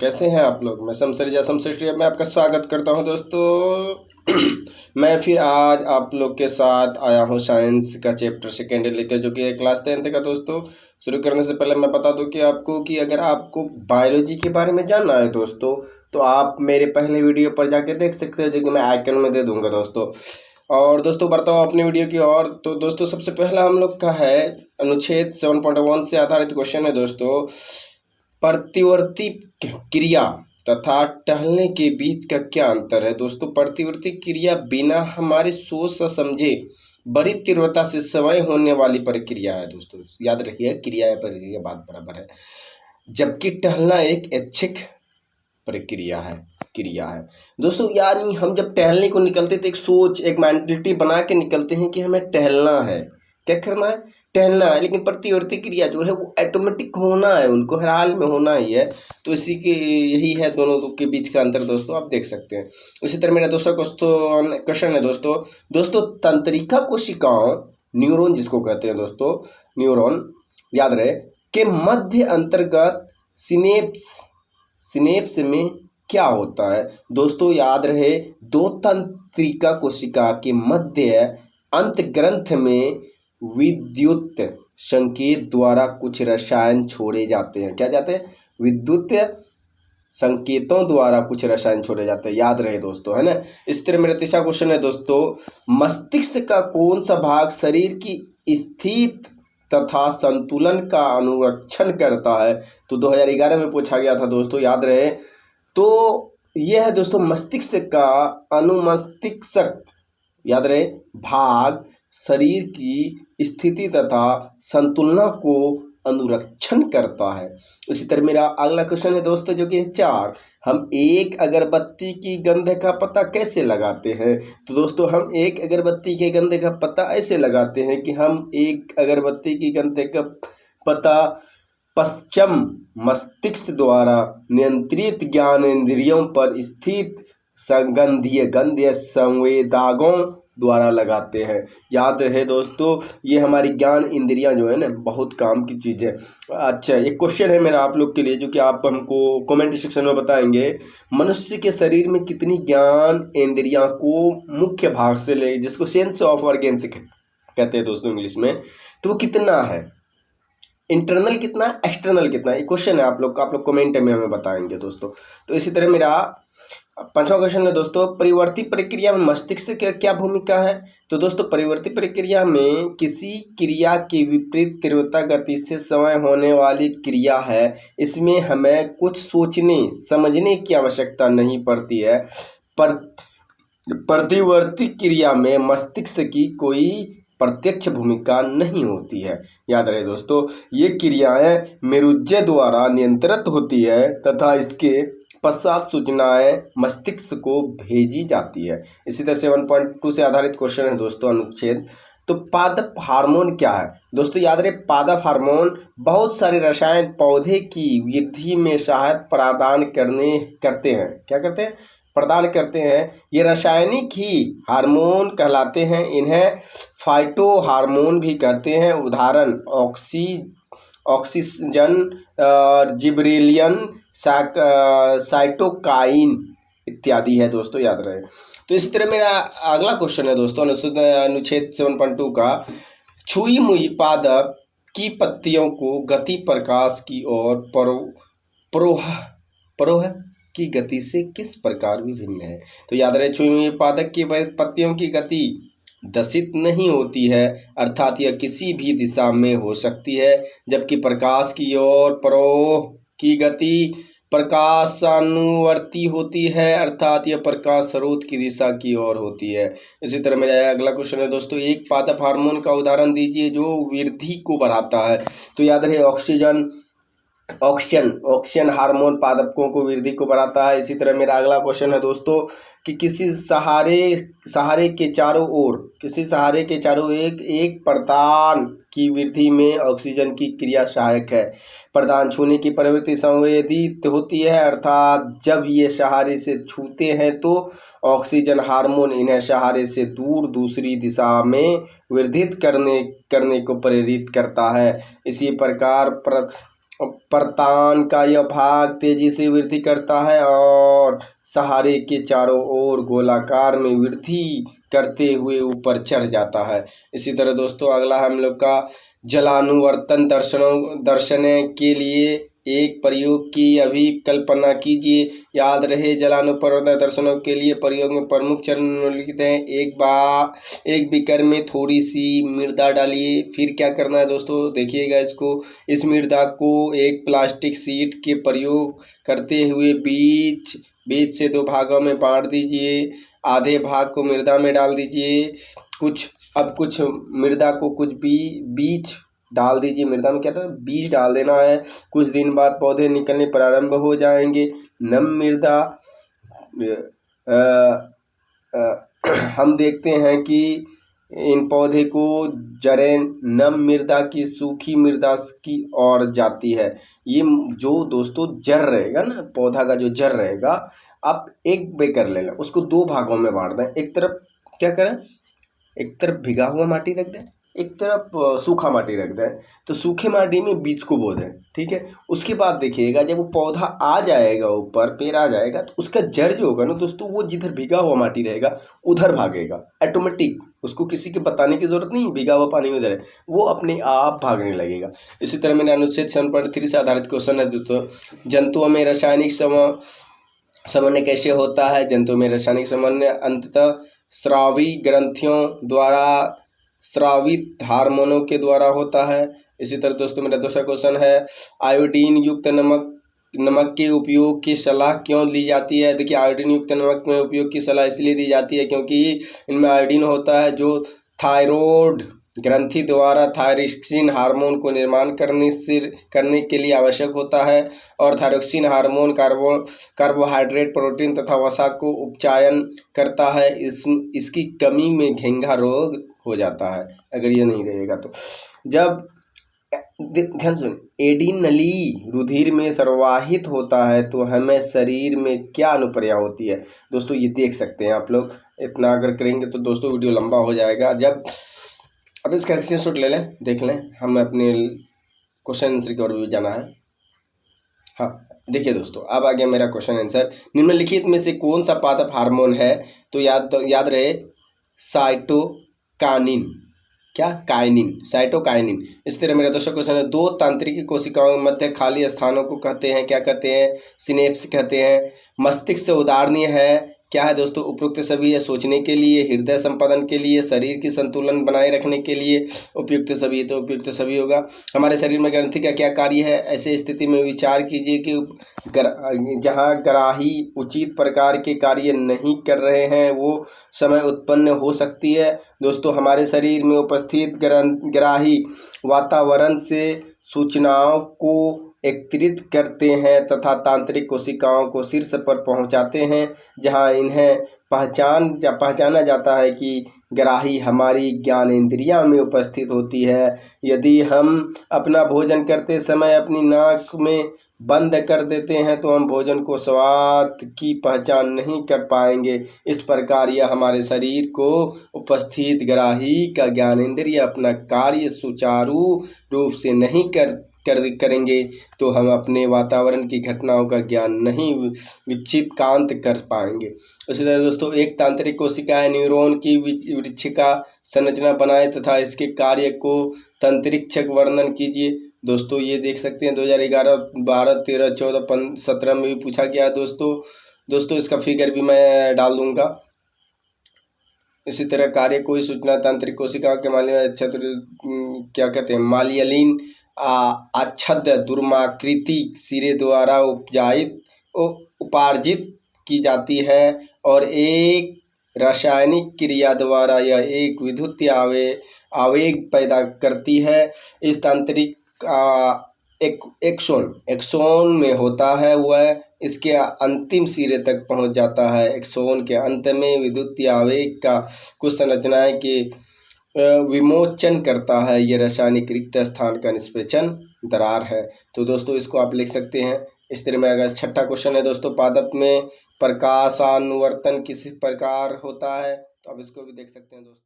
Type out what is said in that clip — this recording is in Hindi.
कैसे हैं आप लोग। मैं शमशेर शमशेर में आपका स्वागत करता हूं दोस्तों। मैं फिर आज आप लोग के साथ आया हूं साइंस का चैप्टर सेकेंड लेकर, जो कि क्लास 10th का। दोस्तों शुरू करने से पहले मैं बता दूं कि आपको कि अगर आपको बायोलॉजी के बारे में जानना है दोस्तों, तो आप मेरे पहले वीडियो पर जाके देख सकते हो, जो कि मैं आइकन में दे दूंगा दोस्तों। और दोस्तों बढ़ता हूँ अपनी वीडियो की ओर। तो दोस्तों सबसे पहला हम लोग का है अनुच्छेद 7.1 से आधारित क्वेश्चन है दोस्तों। प्रतिवर्ती क्रिया तथा टहलने के बीच का क्या अंतर है। दोस्तों प्रतिवर्ती क्रिया बिना हमारे सोच समझे बड़ी तीव्रता से समय होने वाली प्रक्रिया है दोस्तों, याद रखिए, क्रिया या प्रक्रिया बात बराबर है। जबकि टहलना एक ऐच्छिक प्रक्रिया है, क्रिया है दोस्तों। यानी हम जब टहलने को निकलते तो एक सोच, एक मेंटलिटी बना के निकलते हैं कि हमें टहलना है। क्या करना है? टहलना है। लेकिन प्रतिवर्ती क्रिया जो है वो ऑटोमेटिक होना है, उनको हर हाल में होना ही है। तो इसी के यही है दोनों के बीच का अंतर दोस्तों, आप देख सकते हैं। इसी तरह मेरा दूसरा क्वेश्चन है दोस्तों तंत्रिका कोशिकाओं, न्यूरॉन जिसको कहते हैं दोस्तों, न्यूरॉन याद रहे, के मध्य अंतर्गत सिनेप्स में क्या होता है। दोस्तों याद रहे, दो तंत्रिका कोशिका के मध्य अंतग्रंथ में विद्युत संकेत द्वारा कुछ रसायन छोड़े जाते हैं। क्या जाते हैं? विद्युत संकेतों द्वारा कुछ रसायन छोड़े जाते हैं, याद रहे दोस्तों, है ना। इस तरह मेरा तीसरा क्वेश्चन है दोस्तों, मस्तिष्क का कौन सा भाग शरीर की स्थिति तथा संतुलन का अनुरक्षण करता है। तो 2011 में पूछा गया था दोस्तों, याद रहे। तो यह है दोस्तों मस्तिष्क का अनुमस्तिष्क, याद रहे, भाग शरीर की स्थिति तथा संतुलन को अनुरक्षण करता है। इसी तरह मेरा अगला क्वेश्चन है दोस्तों, जो कि 4, हम एक अगरबत्ती की गंध का पता कैसे लगाते हैं। तो दोस्तों हम एक अगरबत्ती के गंध का पता ऐसे लगाते हैं कि हम एक अगरबत्ती की गंध का पता पश्चिम मस्तिष्क द्वारा नियंत्रित ज्ञानेंद्रियों पर स्थित संगंधीय गंधीय संवेदकों द्वारा लगाते हैं। याद रहे दोस्तों, ये हमारी ज्ञान इंद्रियां जो है ना, बहुत काम की चीज़ है। अच्छा, एक क्वेश्चन है मेरा आप लोग के लिए, जो कि आप हमको कमेंट सेक्शन में बताएंगे। मनुष्य के शरीर में कितनी ज्ञान इंद्रियां को मुख्य भाग से ले, जिसको सेंस ऑफ ऑर्गेन्स कहते हैं दोस्तों इंग्लिश में, तो वो कितना है? इंटरनल कितना, एक्सटर्नल कितना? ये क्वेश्चन है आप लोग कमेंट में हमें बताएंगे दोस्तों। तो इसी तरह मेरा 5वां क्वेश्चन है दोस्तों, परिवर्ती प्रक्रिया में मस्तिष्क की क्या भूमिका है। तो दोस्तों परिवर्ती प्रक्रिया में किसी क्रिया की विपरीत तीव्रता गति से समय होने वाली क्रिया है। इसमें हमें कुछ सोचने समझने की आवश्यकता नहीं पड़ती है। प्रतिवर्ती क्रिया में मस्तिष्क की कोई प्रत्यक्ष भूमिका नहीं होती है। याद रहे दोस्तों, ये क्रियाएं मेरुज्य द्वारा नियंत्रित होती है तथा इसके पश्चात सूचनाएं मस्तिष्क को भेजी जाती है। इसी तरह 7.2 से आधारित क्वेश्चन है दोस्तों अनुच्छेद। तो पादप हार्मोन क्या है। दोस्तों याद रहे, पादप हार्मोन बहुत सारे रसायन पौधे की वृद्धि में सहायता प्रदान करते हैं। क्या करते हैं? प्रदान करते हैं। ये रासायनिक ही हार्मोन कहलाते हैं। इन्हें फाइटो हार्मोन भी कहते हैं। उदाहरण ऑक्सीजन, जिबरेलियन, साइटोकाइन इत्यादि है दोस्तों, याद रहे। तो इसी तरह मेरा अगला क्वेश्चन है दोस्तों अनुच्छेद 7.2 का, छुई मुई पादप की पत्तियों को गति प्रकाश की और परोह की गति से किस प्रकार विभिन्न है। तो याद रहे, छुई मुई पादप की पत्तियों की गति दसित नहीं होती है, अर्थात यह किसी भी दिशा में हो सकती है। जबकि प्रकाश की ओर परोह की गति प्रकाशानुवर्ती होती है, अर्थात यह प्रकाश स्रोत की दिशा की ओर होती है। इसी तरह मेरा अगला क्वेश्चन है दोस्तों, एक पादप हार्मोन का उदाहरण दीजिए जो वृद्धि को बढ़ाता है। तो याद रहे, ऑक्सीजन हार्मोन पादपों को वृद्धि को बढ़ाता है। इसी तरह मेरा अगला क्वेश्चन है दोस्तों कि किसी सहारे के चारों एक प्रदान की वृद्धि में ऑक्सीजन की क्रिया सहायक है। प्रदान छूने की प्रवृत्ति संवेदित होती है, अर्थात जब ये सहारे से छूते हैं तो ऑक्सीजन हार्मोन इन्हें सहारे से दूर दूसरी दिशा में वृद्धित करने को प्रेरित करता है। इसी प्रकार परतान का यह भाग तेजी से वृद्धि करता है और सहारे के चारों ओर गोलाकार में वृद्धि करते हुए ऊपर चढ़ जाता है। इसी तरह दोस्तों अगला हम लोग का जलानुवर्तन दर्शन के लिए एक प्रयोग की अभी कल्पना कीजिए। याद रहे जलानुवर्तन दर्शनों के लिए प्रयोग में प्रमुख चरण निम्नलिखित हैं। एक बीकर में थोड़ी सी मृदा डालिए। फिर क्या करना है दोस्तों, देखिएगा इसको। इस मृदा को एक प्लास्टिक शीट के प्रयोग करते हुए बीच से 2 भागों में बांट दीजिए। आधे भाग को मृदा में डाल दीजिए। कुछ मृदा को कुछ बीज डाल दीजिए। मृदा में क्या था, बीज डाल देना है। कुछ दिन बाद पौधे निकलने प्रारंभ हो जाएंगे। नम मृदा हम देखते हैं कि इन पौधे को जड़ें नम मृदा की सूखी मृदा की ओर जाती है। ये जो दोस्तों जड़ रहेगा ना, पौधा का जो जड़ रहेगा, आप एक बेकर ले लें, उसको 2 भागों में बांट दें। एक तरफ क्या करें, एक तरफ भिगा हुआ माटी रख दें, एक तरफ सूखा माटी रख दें। तो सूखे माटी में बीज को बो दें, ठीक है। उसके बाद देखिएगा जब वो पौधा आ जाएगा, ऊपर पेड़ आ जाएगा, तो उसका जड़ जो होगा ना दोस्तों, वो जिधर भिगा हुआ माटी रहेगा उधर भागेगा ऑटोमेटिक। उसको किसी के बताने की जरूरत नहीं, भिगा हुआ पानी उधर है, वो अपने आप भागने लगेगा। इसी तरह मैंने अनुच्छेद 3 से आधारित क्वेश्चन है दोस्तों। जंतुओं में रासायनिक समन्वय कैसे होता है। जंतुओं में रासायनिक समन्वय अंततः स्रावी ग्रंथियों द्वारा स्रावित हार्मोनों के द्वारा होता है। इसी तरह दोस्तों मेरा दूसरा क्वेश्चन है, आयोडीन युक्त नमक के उपयोग की सलाह क्यों ली जाती है। देखिए, आयोडीन युक्त नमक में उपयोग की सलाह इसलिए दी जाती है क्योंकि इनमें आयोडीन होता है जो थायराइड ग्रंथि द्वारा थायरोक्सिन हार्मोन को निर्माण करने के लिए आवश्यक होता है। और थायरोक्सिन हार्मोन कार्बोहाइड्रेट, प्रोटीन तथा वसा को उपचायन करता है। इसकी कमी में घेंघा रोग हो जाता है अगर ये नहीं रहेगा तो। जब ध्यान सुन, एडी नली रुधिर में प्रवाहित होता है तो हमें शरीर में क्या अनुक्रिया होती है दोस्तों, ये देख सकते हैं आप लोग। इतना अगर करेंगे तो दोस्तों वीडियो लंबा हो जाएगा। अब इसका स्क्रीनशॉट ले लें, देख लें, हमें अपने क्वेश्चन आंसर की ओर भी जाना है। हाँ देखिए दोस्तों, अब आ गया मेरा क्वेश्चन आंसर। निम्नलिखित में से कौन सा पादप हार्मोन है, तो याद रहे साइटोकाइनिन। क्या, काइनिन, साइटोकाइनिन। इस तरह मेरा दूसरा क्वेश्चन है, 2 तंत्रिका कोशिकाओं के मध्य खाली स्थानों को कहते हैं, क्या कहते हैं, सिनेप्स कहते हैं। मस्तिष्क से उदाहरणीय है, क्या है दोस्तों, उपयुक्त सभी है, सोचने के लिए, हृदय संपादन के लिए, शरीर की संतुलन बनाए रखने के लिए उपयुक्त सभी, तो उपयुक्त सभी होगा। हमारे शरीर में ग्रंथि का क्या कार्य है, ऐसे स्थिति में विचार कीजिए कि जहाँ ग्राही उचित प्रकार के कार्य नहीं कर रहे हैं वो समय उत्पन्न हो सकती है। दोस्तों हमारे शरीर में उपस्थित ग्राही वातावरण से सूचनाओं को एकत्रित करते हैं तथा तांत्रिक कोशिकाओं को शीर्ष पर पहुंचाते हैं, जहां इन्हें पहचाना जाता है कि ग्राही हमारी ज्ञानेंद्रियां में उपस्थित होती है। यदि हम अपना भोजन करते समय अपनी नाक में बंद कर देते हैं तो हम भोजन को स्वाद की पहचान नहीं कर पाएंगे। इस प्रकार यह हमारे शरीर को उपस्थित ग्राही का ज्ञानेंद्रिय अपना कार्य सुचारू रूप से नहीं करेंगे तो हम अपने वातावरण की घटनाओं का ज्ञान नहीं विक्षिप्त कर पाएंगे। इसी तरह दोस्तों, एक तांत्रिक कोशिका न्यूरॉन की वृक्षिका संरचना बनाए तथा इसके कार्य को तंत्रिक्षक वर्णन कीजिए। दोस्तों ये देख सकते हैं 2011, 12, 13, 14, 17 में भी पूछा गया दोस्तों इसका फिगर भी मैं डाल दूंगा। इसी तरह कार्य कोई सूचना तांत्रिक कोशिका के क्या कहते हैं, मालियलिन आच्छाद दुर्माकृति सिरे द्वारा उपार्जित की जाती है और एक रासायनिक क्रिया द्वारा यह एक विद्युत आवेग पैदा करती है। इस तांत्रिक एक्सोन में होता है, वह इसके अंतिम सिरे तक पहुंच जाता है। एक्सोन के अंत में विद्युत आवेग का कुछ संरचनाएं के विमोचन करता है। यह रासायनिक रिक्त स्थान का निष्पेचन दरार है। तो दोस्तों इसको आप लिख सकते हैं इस तरह में। अगर छठा क्वेश्चन है दोस्तों, पादप में प्रकाशानुवर्तन किस प्रकार होता है, तो आप इसको भी देख सकते हैं दोस्तों।